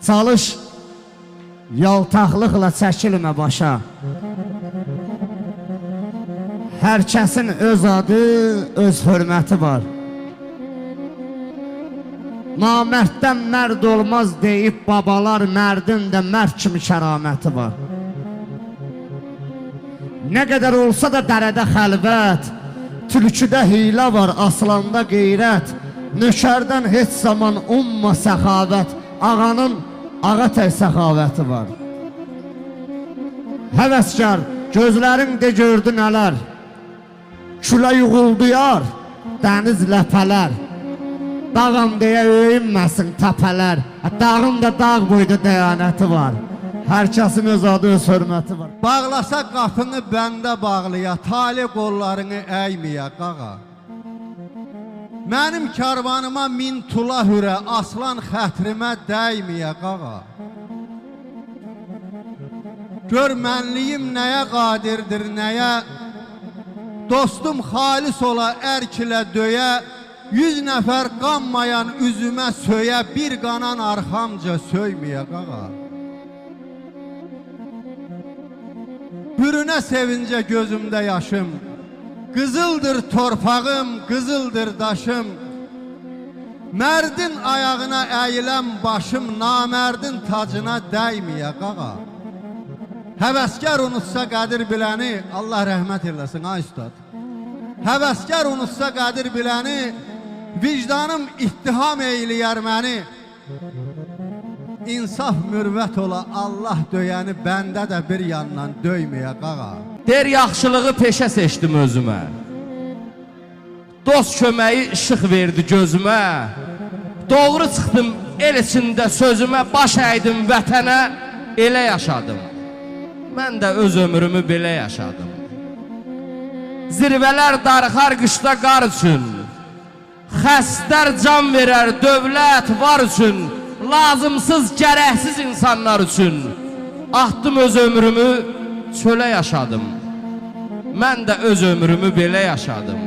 Çalış, yaltaqlıqla çəkilmə başa. Hər kəsin öz adı, öz hörməti var. Namərddən mərd olmaz deyib babalar, mərdin də mərd kimi kəraməti var. Nə qədər olsa da dərədə xəlvət, tülküdə hiylə var, aslanda qeyrət. Nökərdən heç zaman umma səxavət, ağanın ağa tək səxavəti var. Həvəskar, gözlərin de gördü nələr, külə yuğulduyar, dəniz ləpələr. Dağım deyə öyünməsin təpələr, dağın da dağ boyda dəyanəti var. Hər kəsin öz adı, öz hörməti var. Bağlasa qapını bəndə bağlıya, tali qollarını əyməyə qağa. Mənim karvanıma min tula hürə, aslan xətrimə dəyməyə qağa. Gör mənliyim nəyə qadirdir, nəyə, dostum xalis ola ərkilə döyə, 100 nəfər qanmayan üzümə söyə, bir qanan arxamca söyməyə qağa. Bürünə sevincə gözümdə yaşım, qızıldır torpağım, qızıldır daşım. Mərdin ayağına əyilən başım, namərdin tacına dəyməyə qağa. Həvəskar unutsa qədir biləni, Allah rəhmət eləsin ay üstad. Həvəskar unutsa qədir biləni, vicdanım ittiham eyləyər məni. İnsaf mürvət ola, Allah döyəni bəndə də bir yandan döyməyə qağa. Der yaxşılığı peşə seçdim özümə, dost köməyi işıq verdi gözümə. Doğru çıxdım el içində sözümə, baş əydim vətənə, elə yaşadım. Mən də öz ömrümü belə yaşadım. Zirvələr darıxar qışda qar üçün, xəstər can verər dövlət var üçün, lazımsız gərəksiz insanlar üçün. Atdım öz ömrümü, çölə yaşadım. Mən də öz ömrümü belə yaşadım.